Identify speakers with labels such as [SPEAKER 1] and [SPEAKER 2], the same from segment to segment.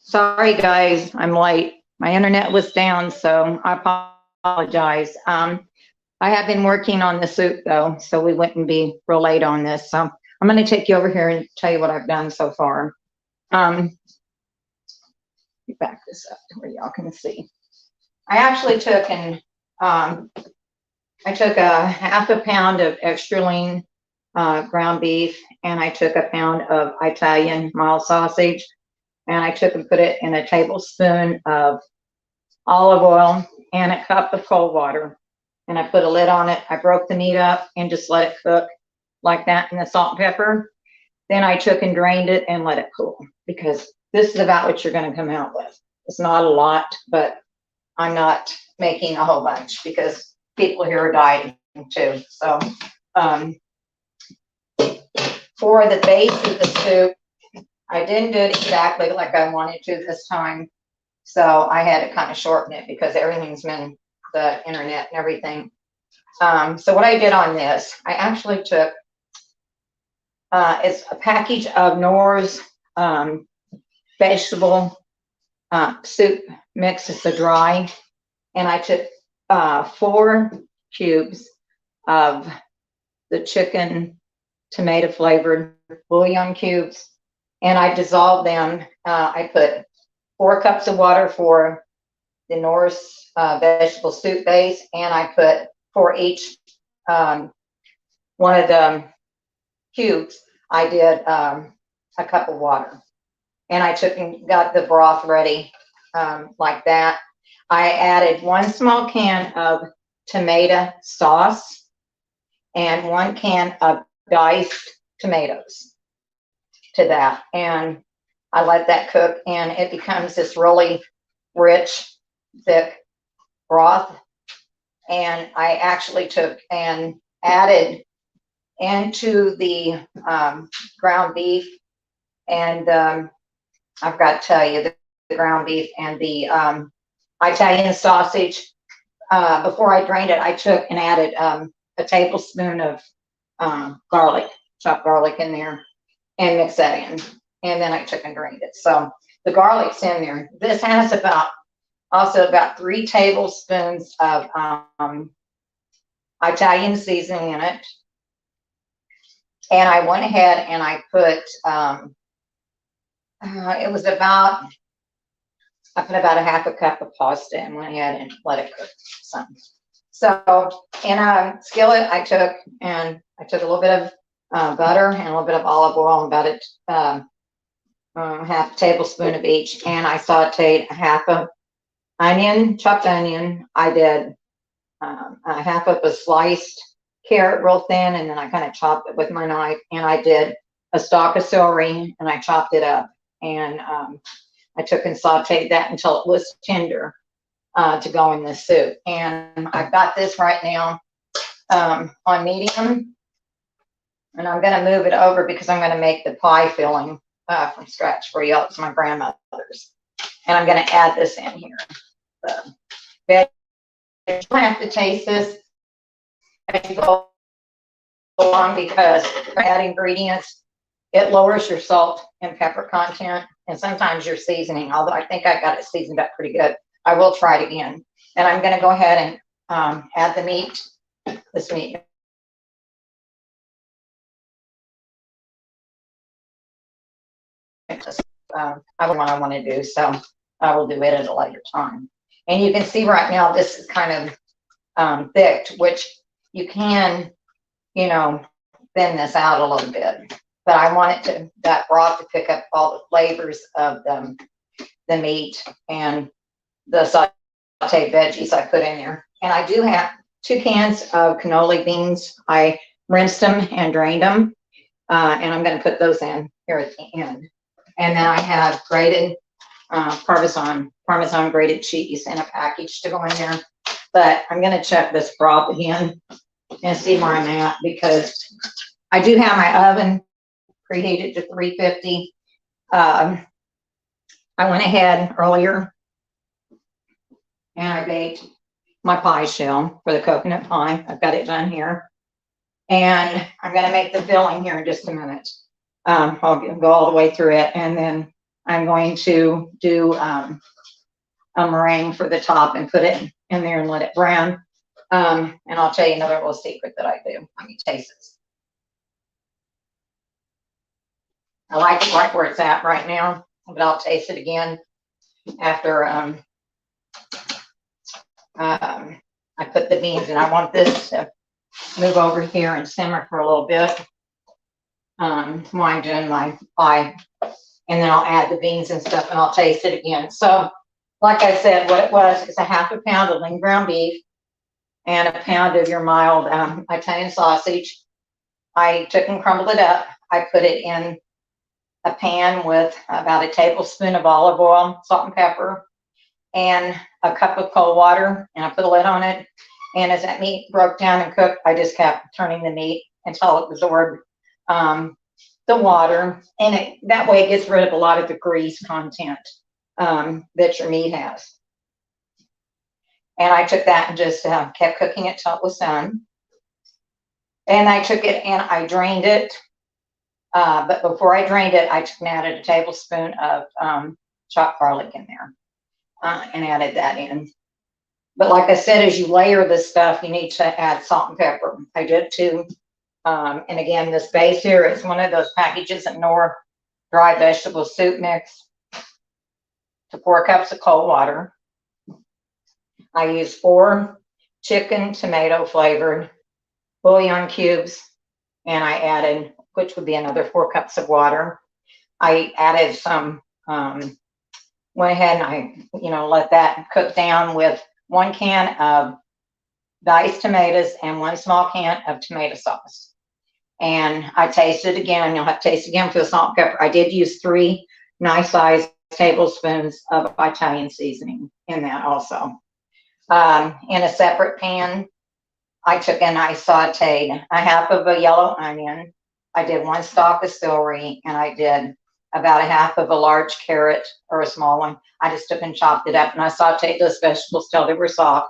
[SPEAKER 1] Sorry, guys, I'm late. My internet was down, so I apologize. I have been working on the soup though, so we wouldn't be real late on this. So I'm going to take you over here and tell you what I've done so far. Let me back this up to where y'all can see. I actually took I took a half a pound of extra lean ground beef, and I took a pound of Italian mild sausage, and I took and put it in a tablespoon of olive oil and a cup of cold water. And I put a lid on it. I broke the meat up and just let it cook like that in the salt and pepper. Then I took and drained it and let it cool, because this is about what you're going to come out with. It's not a lot, but I'm not making a whole bunch because people here are dieting too. So for the base of the soup, I didn't do it exactly like I wanted to this time. So I had to kind of shorten it because everything's been the internet and everything. So what I did on this, I actually took, it's a package of Knorr's vegetable soup mix. It's a dry. And I took 4 cubes of the chicken tomato flavored bouillon cubes. And I dissolved them. I put 4 cups of water for the Knorr's vegetable soup base, and I put for each one of the cubes, I did a cup of water. And I took and got the broth ready like that. I added 1 small can of tomato sauce and 1 can of diced tomatoes to that. And I let that cook, and it becomes this really rich, thick broth. And I actually took and added into the ground beef, and I've got to tell you, the ground beef and the Italian sausage, before I drained it, I took and added a tablespoon of garlic, chopped garlic in there, and mixed that in. And then I took and drained it. So the garlic's in there. This has about 3 tablespoons of Italian seasoning in it. And I went ahead and I put, it was about, I put about a half a cup of pasta and went ahead and let it cook some. So in a skillet, I took a little bit of butter and a little bit of olive oil, about half a tablespoon of each. And I sauteed a half of chopped onion. I did a half of a sliced carrot real thin, and then I kind of chopped it with my knife. And I did a stalk of celery, and I chopped it up. And I took and sauteed that until it was tender to go in the soup. And I've got this right now on medium. And I'm going to move it over because I'm going to make the pie filling from scratch for y'all. It's my grandmother's. And I'm going to add this in here. You don't have to taste this as you go along, because add ingredients, it lowers your salt and pepper content, and sometimes your seasoning, although I think I got it seasoned up pretty good. I will try it again. And I'm going to go ahead and add the meat, this meat. What I want to do, so I will do it at a later time. And you can see right now this is kind of thick, which you can, thin this out a little bit. But I want that broth to pick up all the flavors of the meat and the sauteed veggies I put in there. And I do have 2 cans of cannoli beans. I rinsed them and drained them, and I'm going to put those in here at the end. And then I have grated Parmesan grated cheese in a package to go in there. But I'm going to check this broth again and see where I'm at, because I do have my oven preheated to 350. I went ahead earlier and I baked my pie shell for the coconut pie. I've got it done here. And I'm going to make the filling here in just a minute. I'll go all the way through it, and then I'm going to do a meringue for the top and put it in there and let it brown. And I'll tell you another little secret that I do. Let me taste this. I like it right where it's at right now, but I'll taste it again after I put the beans in. I want this to move over here and simmer for a little bit while I'm doing my pie. And then I'll add the beans and stuff and I'll taste it again. So, like I said, what it was is a half a pound of lean ground beef and a pound of your mild Italian sausage. I took and crumbled it up. I put it in a pan with about a tablespoon of olive oil, salt and pepper, and a cup of cold water, and I put a lid on it. And as that meat broke down and cooked, I just kept turning the meat until it absorbed the water, and that way it gets rid of a lot of the grease content that your meat has. And I took that and just kept cooking it till it was done. And I took it and I drained it. But before I drained it, I took and added a tablespoon of chopped garlic in there and added that in. But like I said, as you layer this stuff, you need to add salt and pepper. I did too. And again, this base here is one of those packages at Knorr dry vegetable soup mix to 4 cups of cold water. I used 4 chicken tomato flavored bouillon cubes, and I added, which would be another 4 cups of water. I added some, went ahead and I, let that cook down with 1 can of diced tomatoes and 1 small can of tomato sauce. And I tasted again. You'll have to taste again for the salt and pepper. I did use 3 nice sized tablespoons of Italian seasoning in that also. In a separate pan, I took and I sauteed a half of a yellow onion. I did 1 stalk of celery, and I did about a half of a large carrot, or a small one. I just took and chopped it up, and I sauteed those vegetables till they were soft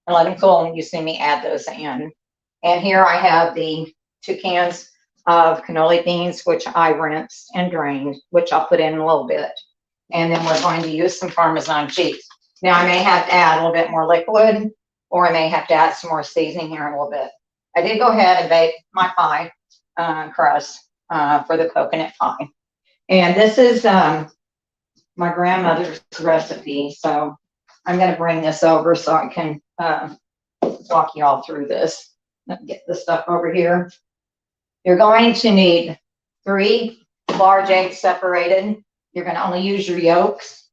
[SPEAKER 1] and let them cool. And you see me add those in. And here I have the 2 cans of cannoli beans, which I rinsed and drained, which I'll put in a little bit. And then we're going to use some Parmesan cheese. Now I may have to add a little bit more liquid, or I may have to add some more seasoning here in a little bit. I did go ahead and bake my pie crust for the coconut pie. And this is my grandmother's recipe. So I'm going to bring this over so I can walk you all through this. Let me get this stuff over here. You're going to need 3 large eggs separated. You're going to only use your yolks.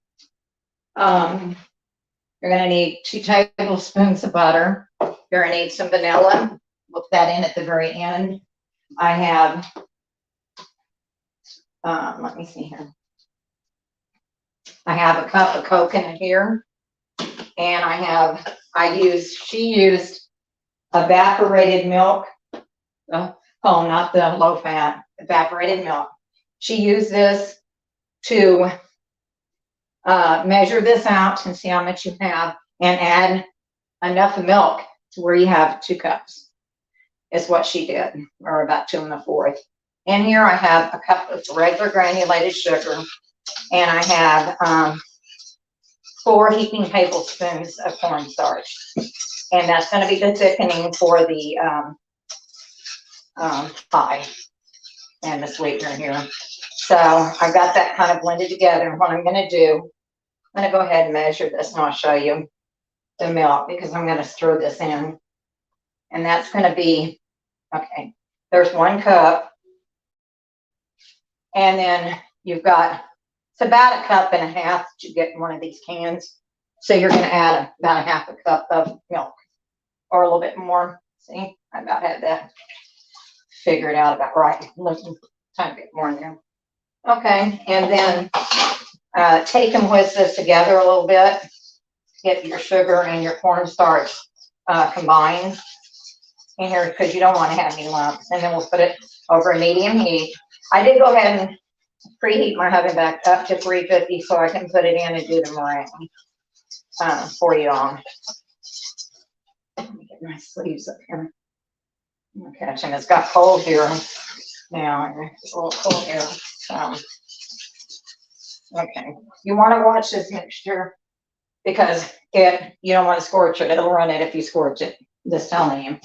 [SPEAKER 1] You're going to need 2 tablespoons of butter. You're going to need some vanilla. We'll put that in at the very end. I have, let me see here. I have a cup of coconut here. And she used evaporated milk. Oh, not the low fat, evaporated milk. She used this to measure this out and see how much you have and add enough milk to where you have 2 cups is what she did, or about 2 1/4. And here I have a cup of regular granulated sugar, and I have 4 heaping tablespoons of cornstarch. And that's going to be the thickening for the pie and the sweetener here. So I've got that kind of blended together. And what I'm going to do, I'm going to go ahead and measure this, and I'll show you the milk, because I'm going to stir this in. And that's going to be, okay, there's 1 cup. And then you've got, it's about 1.5 cups that you get in one of these cans. So you're going to add about 1/2 cup of milk, or a little bit more. See, I about had that figured out about right. Time to get more in there. Okay, and then take and whisk this together a little bit. Get your sugar and your cornstarch combined in here, because you don't want to have any lumps. And then we'll put it over a medium heat. I did go ahead and preheat my oven back up to 350 so I can put it in and do the meringue for you all. Let me get my sleeves up here. Okay, and it's got cold here now. It's a little cold here. So Okay. You want to watch this mixture because you don't want to scorch it. It'll run it if you scorch it. Just telling you.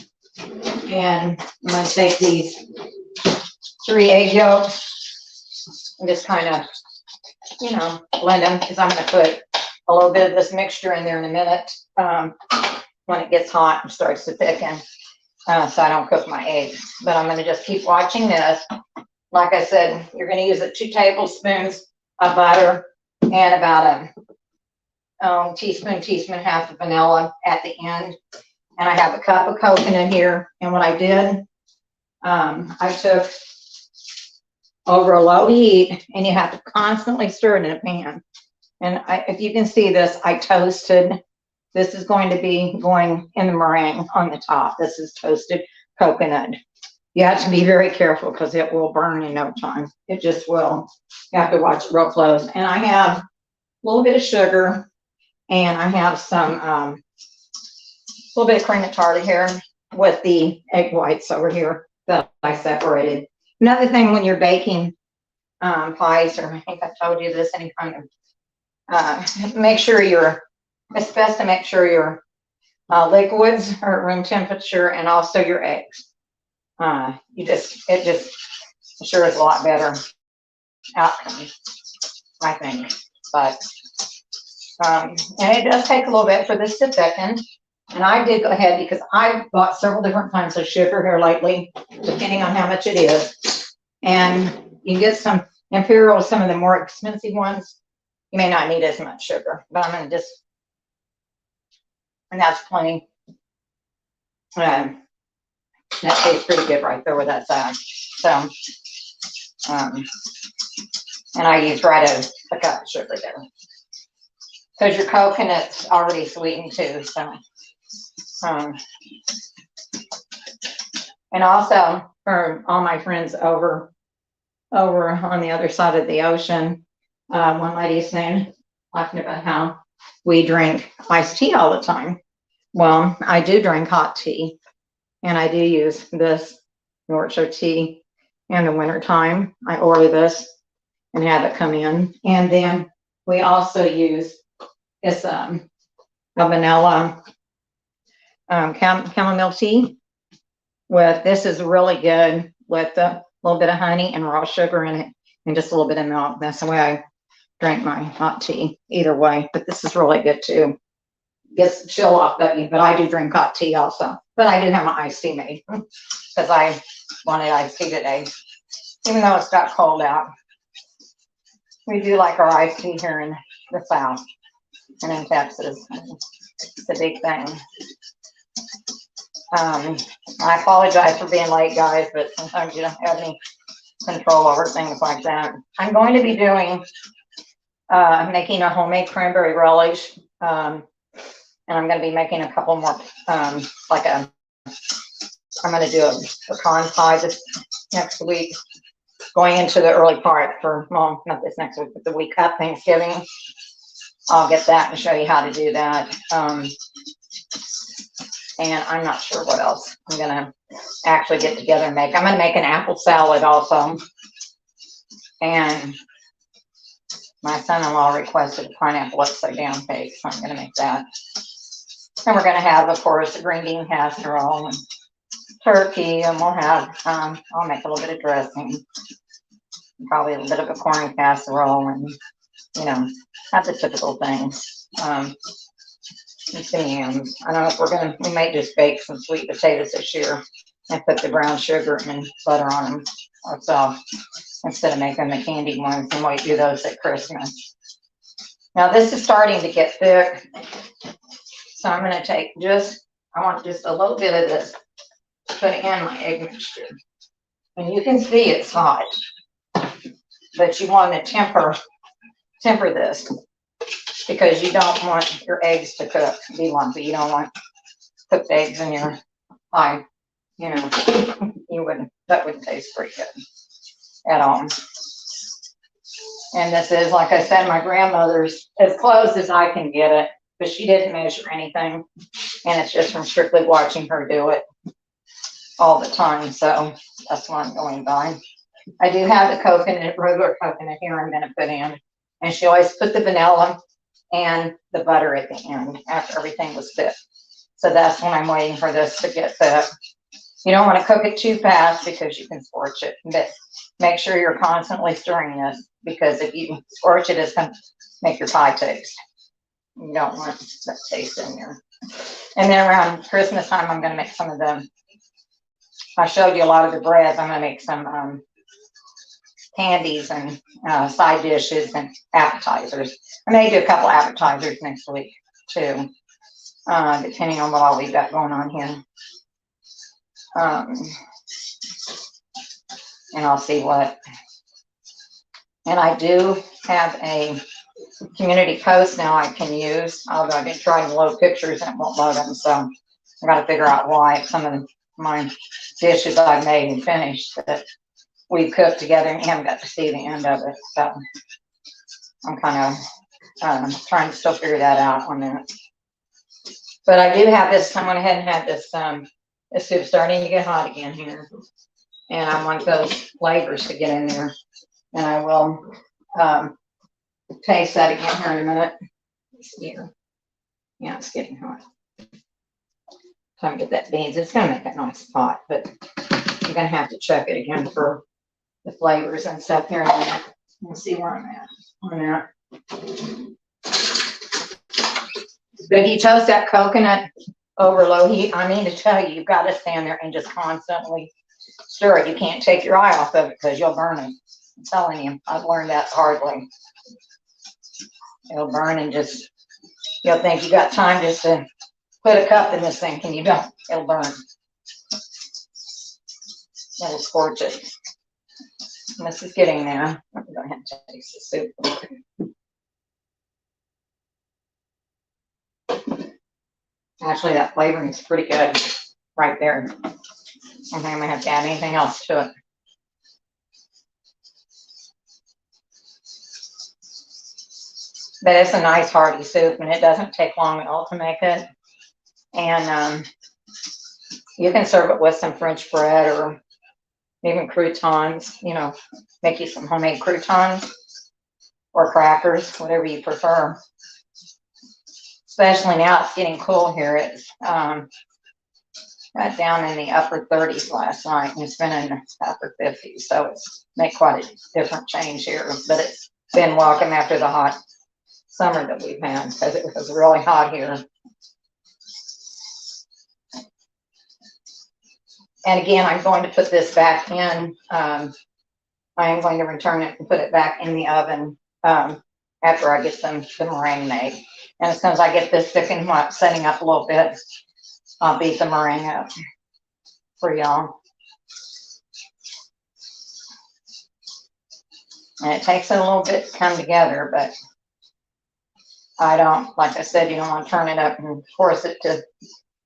[SPEAKER 1] And I'm going to take these 3 egg yolks and just kind of, blend them because I'm going to put a little bit of this mixture in there in a minute when it gets hot and starts to thicken so I don't cook my eggs. But I'm going to just keep watching this. Like I said, you're going to use 2 tablespoons of butter and about a teaspoon and a half of vanilla at the end. And I have a cup of coconut here. And what I did, I took over a low heat, and you have to constantly stir it in a pan. And if you can see this, I toasted. This is going to be going in the meringue on the top. This is toasted coconut. You have to be very careful because it will burn in no time. It just will. You have to watch it real close. And I have a little bit of sugar, and I have some little bit of cream of tartar here with the egg whites over here that I separated. Another thing when you're baking pies, or I think I told you this, any kind of, make sure it's best to make sure your liquids are at room temperature and also your eggs. It just ensures a lot better outcome, I think. But, and it does take a little bit for this to thicken. And I did go ahead because I bought several different kinds of sugar here lately, depending on how much it is. And you can get some Imperial, some of the more expensive ones. You may not need as much sugar, but I'm going to and that's plenty. That tastes pretty good right there with that side. So, and I use right a cup of sugar there. Because your coconut's already sweetened too, so. And also for all my friends over on the other side of the ocean, one lady's saying, talking about how we drink iced tea all the time. Well, I do drink hot tea, and I do use this Yorkshire tea in the wintertime. I order this and have it come in. And then we also use this a vanilla chamomile tea. This is really good with a little bit of honey and raw sugar in it and just a little bit of milk. That's the way I drink my hot tea either way, but this is really good too. Gets the chill off of you, but I do drink hot tea also. But I did have my iced tea made because I wanted iced tea today, even though it's got cold out. We do like our iced tea here in the South and in Texas. It's a big thing. I apologize for being late, guys, but sometimes you don't have any control over things like that. I'm going to be doing, making a homemade cranberry relish, and I'm going to be making a couple more, I'm going to do a pecan pie this next week, going into the early part for, well, not this next week, but the week of Thanksgiving. I'll get that and show you how to do that. And I'm not sure what else I'm going to actually get together and make. I'm going to make an apple salad also. And my son-in-law requested a pineapple upside down cake, so I'm going to make that. And we're going to have, of course, a green bean casserole and turkey, and we'll have, I'll make a little bit of dressing, probably a little bit of a corn casserole, and, have the typical things. And some yams. I don't know if we might just bake some sweet potatoes this year and put the brown sugar and butter on them ourselves instead of making the candy ones, and we do those at Christmas. Now this is starting to get thick, so I'm going to take I want just a little bit of this to put in my egg mixture. And you can see it's hot, but you want to temper this, because you don't want your eggs to be lumpy. You don't want cooked eggs in your pie. That wouldn't taste very good at all. And this is, like I said, my grandmother's, as close as I can get it, but she didn't measure anything. And it's just from strictly watching her do it all the time. So that's what I'm going by. I do have the regular coconut here I'm going to put in. And she always put the vanilla and the butter at the end after everything was thick. So that's when I'm waiting for this to get thick. You don't want to cook it too fast because you can scorch it, but make sure you're constantly stirring this, because if you scorch it, it's going to make your pie taste. You don't want that taste in there. And then around Christmas time, I'm going to make some of them. I showed you a lot of the breads. I'm going to make some candies and side dishes and appetizers. I may do a couple appetizers next week too, depending on what all we've got going on here. And I'll see what. And I do have a community post now I can use, although I've been trying to load pictures and it won't load them, so I got to figure out why. Some of my dishes I've made and finished that we've cooked together and haven't got to see the end of it, so I'm kind of trying to still figure that out on that. But I do have this. I went ahead and had this this soup starting to get hot again here, and I want those flavors to get in there, and I will taste that again here in a minute. Here. Yeah, it's getting hot. Time to get that beans. It's gonna make a nice pot, but you're gonna have to check it again for the flavors and stuff here in a minute. We'll see where I'm at on that. But if you toast that coconut over low heat, I mean to tell you, you've got to stand there and just constantly stir it. You can't take your eye off of it because you'll burn it. I'm telling you, I've learned that the hard way. It'll burn and just, you'll think you got time just to put a cup in this thing, and you don't. It'll burn. It'll scorch it. And this is getting there. I'm going to have to taste the soup. Actually, that flavoring is pretty good right there. I don't think I'm going to have to add anything else to it. But it's a nice hearty soup, and it doesn't take long at all to make it. And you can serve it with some French bread or even croutons, you know, make you some homemade croutons or crackers, whatever you prefer. Especially now it's getting cool here. It's got down in the upper 30s last night, and it's been in the upper 50s. So it's made quite a different change here, but it's been welcome after the hot summer that we've had, because it was really hot here. And again, I'm going to put this back in. I am going to return it and put it back in the oven after I get the meringue made. And as soon as I get this thickened, setting up a little bit, I'll beat the meringue up for y'all. And it takes it a little bit to come together, but I don't, like I said, you don't want to turn it up and force it to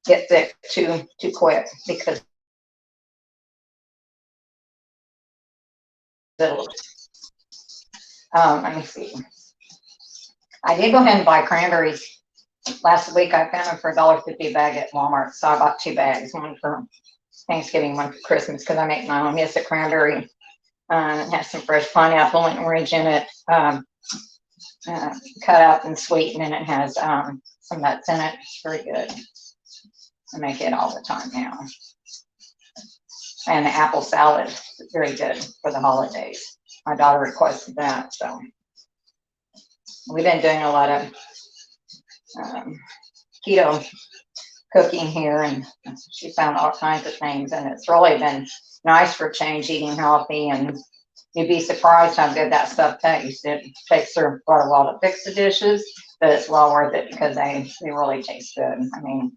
[SPEAKER 1] get thick too quick, because it'll, let me see. I did go ahead and buy cranberries. Last week I found them for $1.50 a bag at Walmart, so I bought 2 bags, one for Thanksgiving, one for Christmas, because I make my own. It's a cranberry. It has some fresh pineapple and orange in it, cut up and sweetened, and it has some nuts in it. It's very good. I make it all the time now. And the apple salad is very good for the holidays. My daughter requested that, so we've been doing a lot of keto cooking here, and she found all kinds of things, and it's really been nice for change, eating healthy, and you'd be surprised how good that stuff tastes. It takes her quite a while to fix the dishes, but it's well worth it because they really taste good. I mean,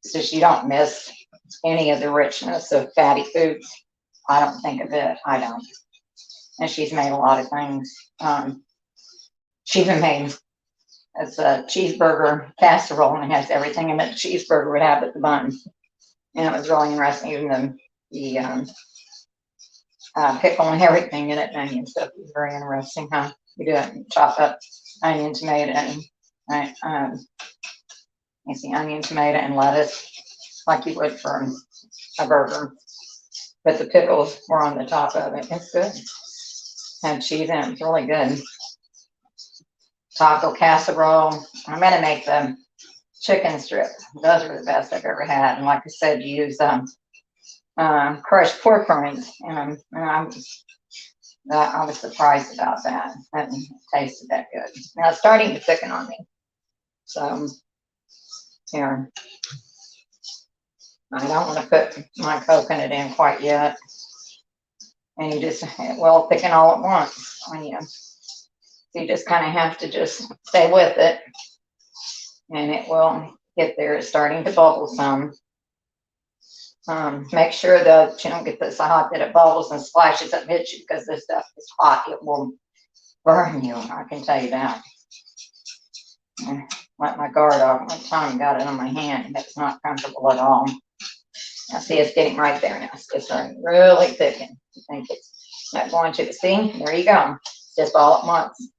[SPEAKER 1] it's just you don't miss any of the richness of fatty foods. I don't think of it. I don't. And she's made a lot of things. She even made, it's a cheeseburger casserole, and it has everything in it. Cheeseburger would have but the bun. And it was really interesting, even the pickle and everything in it, and onion stuff was very interesting, huh? You do it and chop up onion, tomato, and you see onion, tomato, and lettuce like you would for a burger. But the pickles were on the top of it. It's good. Had cheese in it. It's really good. taco casserole. I'm gonna make the chicken strip. Those are the best I've ever had. And like I said, you use crushed pork rinds, and I was surprised about that. That tasted that good. Now it's starting to thicken on me. So here, I don't want to put my coconut in quite yet. And you just, it will thicken all at once on you. So you just kind of have to just stay with it, and it will get there. It's starting to bubble some. Make sure that you don't get this so hot that it bubbles and splashes up hits you, because this stuff is hot. It will burn you, I can tell you that. Let my guard off. My tongue got it on my hand, and it's not comfortable at all. Now see, it's getting right there now. It's starting to really thicken. You think it's not going to? See, there you go. It's just all at once.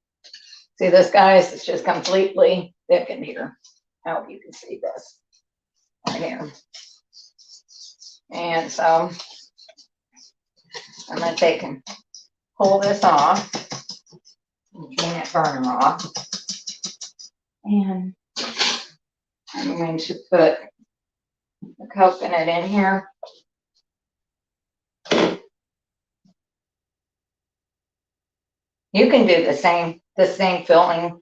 [SPEAKER 1] See this, guys? It's just completely thickened here. I hope you can see this right here. And so I'm going to take and pull this off and clean that burner off. And I'm going to put the coconut in here. You can do the same filling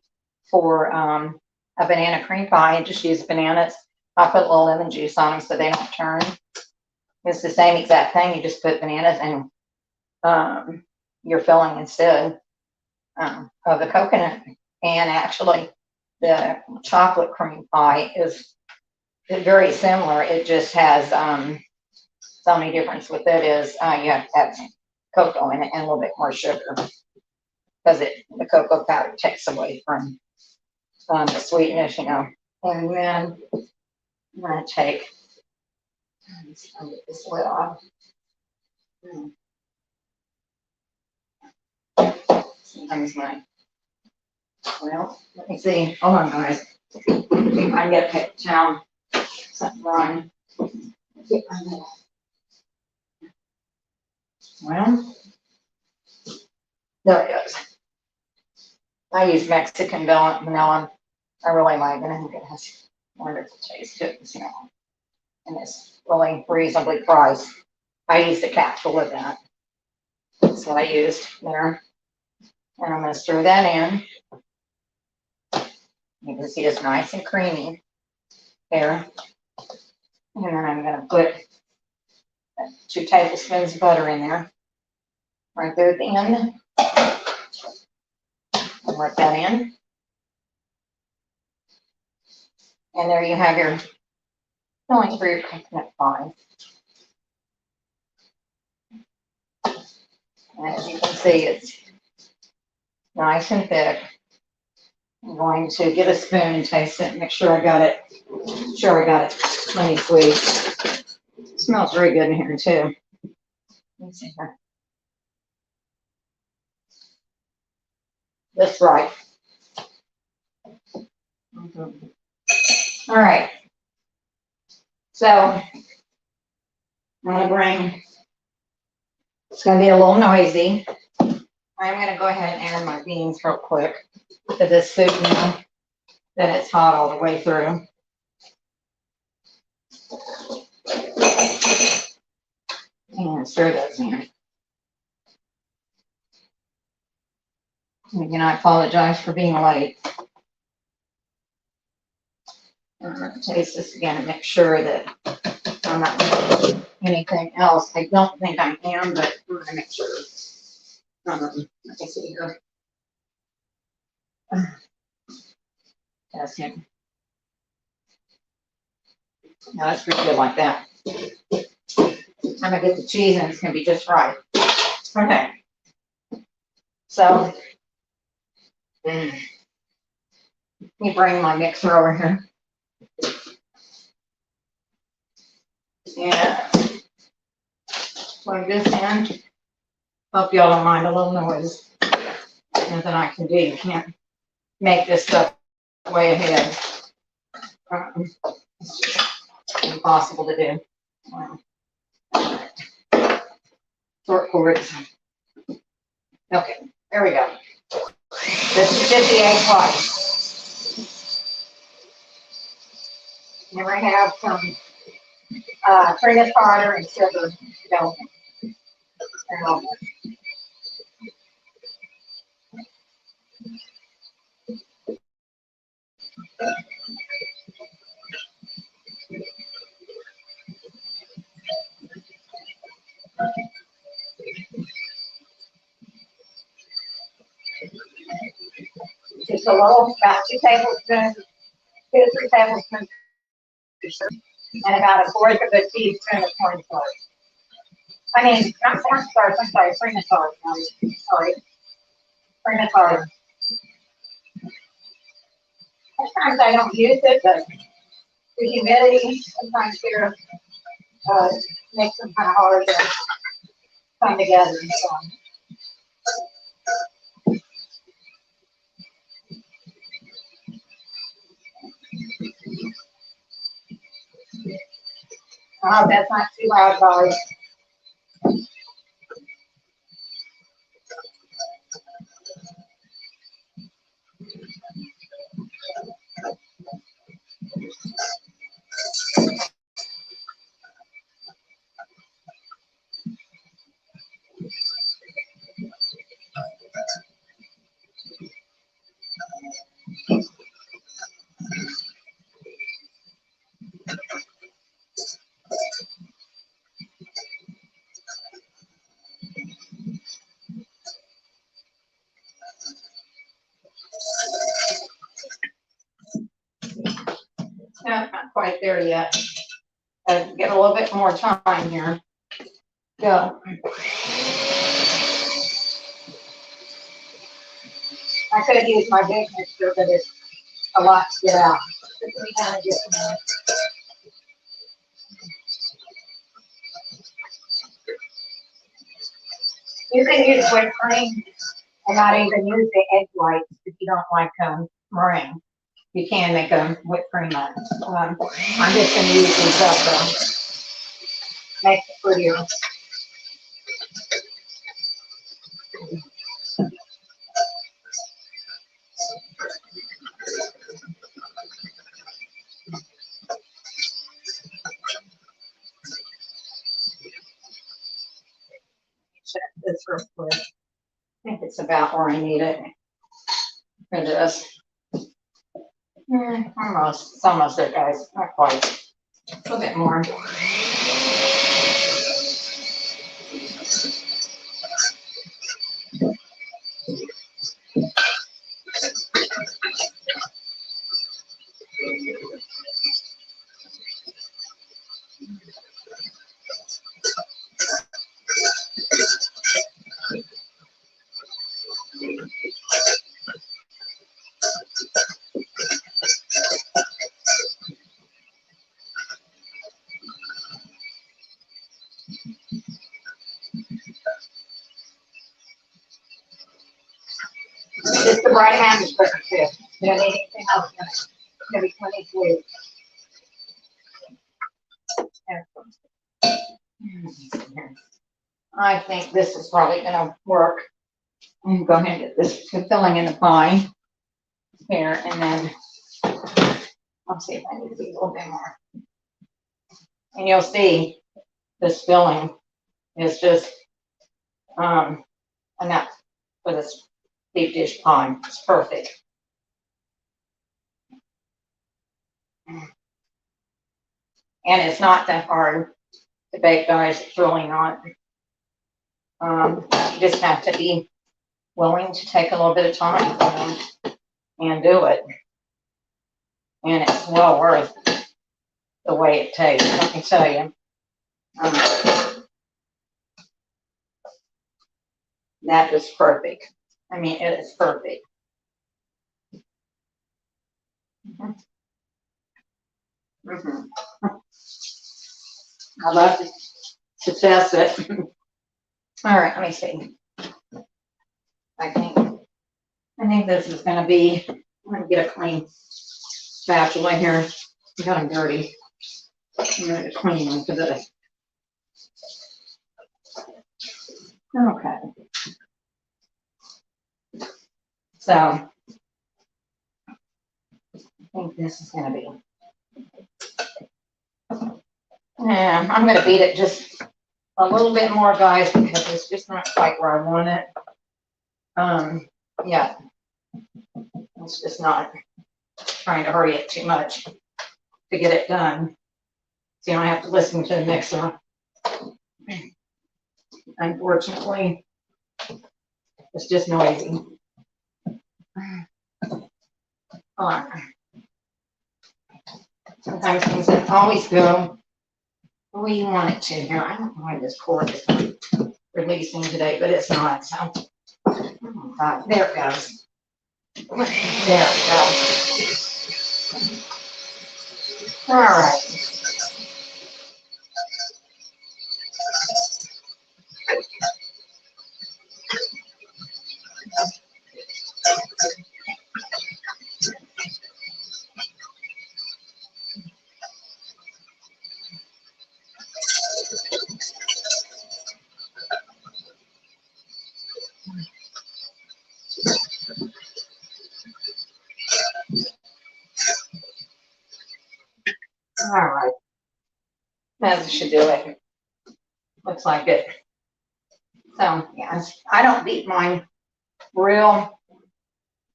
[SPEAKER 1] for a banana cream pie and just use bananas. I put a little lemon juice on them so they don't turn. It's the same exact thing. You just put bananas and your filling instead of the coconut. And actually, the chocolate cream pie is very similar. It just has the only difference with it is you have to have cocoa in it and a little bit more sugar, because the cocoa powder takes away from the sweetness, you know. And then I'm going to take, I'll get this lid off. Sometimes well, let me see. Hold on, guys. I can get a paper towel. Something wrong. Well, there it goes. I use Mexican vanilla. I really like it. I think it has wonderful taste to it, you know. And it's really reasonably priced. I used a capsule of that. That's what I used there. And I'm going to stir that in. You can see it's nice and creamy there. And then I'm going to put 2 tablespoons of butter in there. Right there at the end. And work that in. And there you have your filling for your coconut pie. And as you can see, it's nice and thick. I'm going to get a spoon and taste it and make sure I got it. Plenty sweet. It smells very good in here too. Let me see here. That's right. All right. So I'm going to bring, it's going to be a little noisy. I'm going to go ahead and add my beans real quick to this soup now that it's hot all the way through. And stir those in. And again, I apologize for being late. I'm going to taste this again and make sure that I'm not doing anything else. I don't think I am, but I'm going to make sure. Let me see here. That's him. Now that's pretty good like that. I'm going to get the cheese and it's going to be just right. Okay. So, let me bring my mixer over here. Yeah. Plug this in. Hope y'all don't mind a little noise. Nothing I can do. You can't make this stuff way ahead. It's impossible to do. Short cords. Okay, there we go. This is just the egg white. And we have some cream tartar and sugar. So, just a little, about 2 tablespoons, 2 to 3 tablespoons, and about a fourth of a teaspoon of cornstarch. I mean, not cornstarch, I'm sorry, cream tartar. Sorry, cream tartar. Sometimes I don't use it, but the humidity sometimes here makes them kind of hard to come together. So. I hope that's not too loud, guys. No, not quite there yet. Get a little bit more time here. Go. I could have used my big mixer, but it's a lot to get out. We kind of get You can use whipped cream and not even use the egg whites if you don't like meringue. You can make a whipped cream out. I'm just going to use these up though. Makes it prettier. Check this real quick. I think it's about where I need it for this. Almost. It's almost there, guys. Not quite. A little bit more. Just the right amount of sugar too. You don't need anything else in it. It's gonna be 22. I think this is probably gonna work. I'm gonna go ahead and get this filling in the pie here, and then I'll see if I need to be a little bit more. And you'll see this filling is just enough for this deep dish pie. It's perfect. And it's not that hard to bake, guys. It's really not. You just have to be willing to take a little bit of time and do it. And it's well worth the way it tastes, let me tell you. That is perfect. I mean, it is perfect. I love to test it. All right, let me see. I think this is going to be, I'm going to get a clean spatula here. I got them dirty. I'm going to clean them for this. Okay. So I think this is going to be, yeah, I'm going to beat it just a little bit more, guys, because it's just not quite where I want it. Yeah, it's just not trying to hurry it too much to get it done. So you don't have to listen to the mixer. Unfortunately, it's just noisy. Sometimes things don't always go the way you want it to. Here, I don't know why this cord is not releasing today, but it's not. So, oh God, there it goes. There we go. All right. All right. That should do it. Looks like it. So, yeah, I don't beat mine real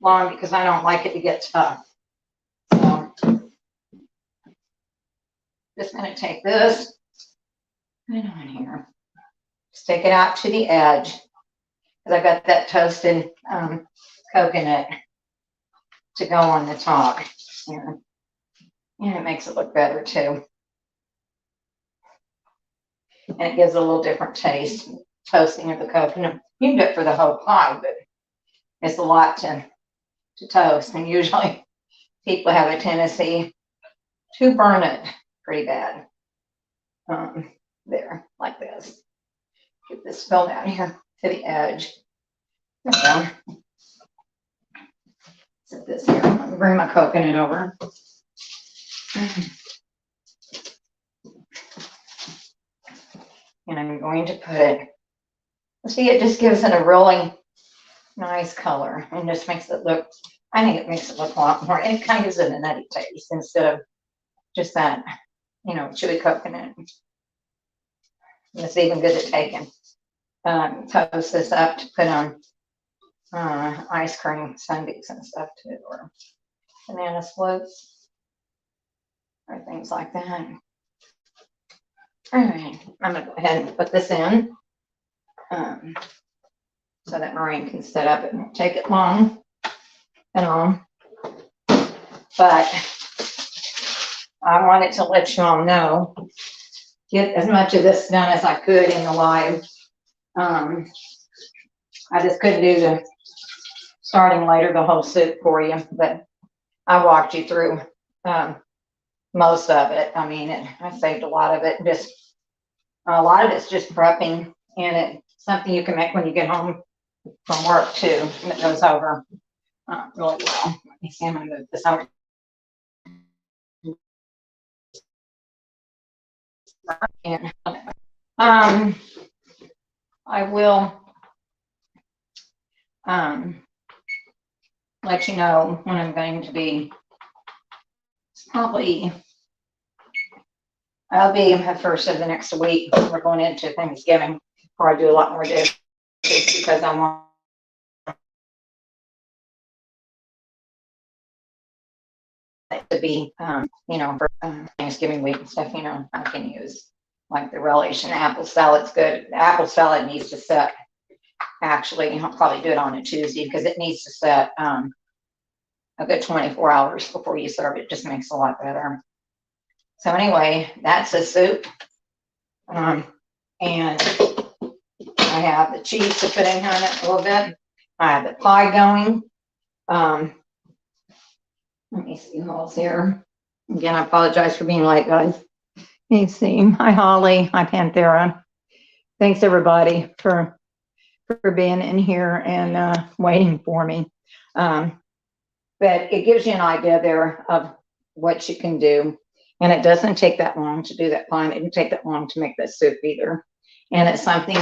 [SPEAKER 1] long because I don't like it to get tough. So, just going to take this, put it on here. Just take it out to the edge because I've got that toasted coconut to go on the top here. And it makes it look better too. And it gives a little different taste, toasting of the coconut. You can do it for the whole pie, but it's a lot to toast. And usually people have a tendency to burn it pretty bad. There, like this. Get this filled out here to the edge. There we go. Set this here. I'm bring my coconut over. And I'm going to put it, see, it just gives it a really nice color and just makes it look, I think it makes it look a lot more, and it kind of gives it a nutty taste instead of just that, you know, chewy coconut. And it's even good at taking. Toast this up to put on ice cream sundaes and stuff too, or banana splits, or things like that. All right, I'm gonna go ahead and put this in so that Maureen can set up. It won't take it long at all, but I wanted to let you all know, get as much of this done as I could in the live. I just couldn't do the starting later the whole soup for you, but I walked you through most of it. I mean, I saved a lot of it. Just a lot of it's just prepping, and it's something you can make when you get home from work too. And it goes over really well. Let me see. I'm gonna move this over. And I will let you know when I'm going to be. Probably I'll be at first of the next week. We're going into Thanksgiving before I do a lot more dishes because I want it to be, you know, for Thanksgiving week and stuff. You know, I can use like the relish and apple salad's good. The apple salad needs to set. Actually, I'll probably do it on a Tuesday because it needs to set a good 24 hours before you serve it. Just makes it a lot better. So anyway, that's a soup. And I have the cheese to put in here in it a little bit. I have the pie going. Let me see who else here. Again, I apologize for being late, guys. Let me see. Hi, Holly. Hi, Panthera. Thanks, everybody, for being in here and waiting for me. But it gives you an idea there of what you can do. And it doesn't take that long to do that pie. It didn't take that long to make that soup either. And it's something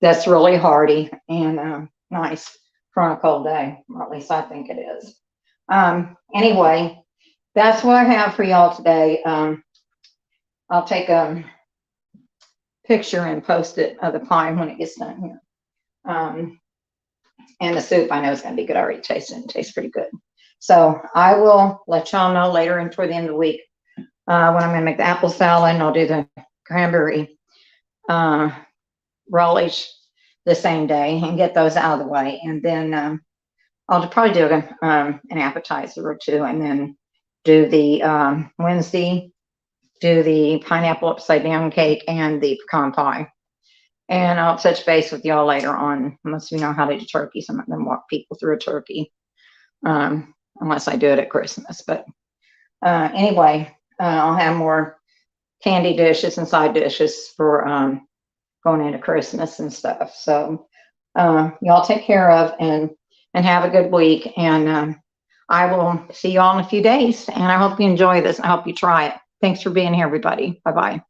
[SPEAKER 1] that's really hearty and nice on a cold day, or at least I think it is. Anyway, that's what I have for y'all today. I'll take a picture and post it of the pie when it gets done here. And the soup I know is going to be good. I already tasted it. It tastes pretty good. So I will let y'all know later and toward the end of the week when I'm going to make the apple salad, and I'll do the cranberry relish the same day and get those out of the way. And then I'll probably do an appetizer or two, and then do the Wednesday, do the pineapple upside down cake and the pecan pie. And I'll touch base with y'all later on, unless you know how to do turkeys. I'm not going to walk people through a turkey unless I do it at Christmas. But anyway, I'll have more candy dishes and side dishes for going into Christmas and stuff. So y'all take care of and have a good week. And I will see y'all in a few days. And I hope you enjoy this. I hope you try it. Thanks for being here, everybody. Bye-bye.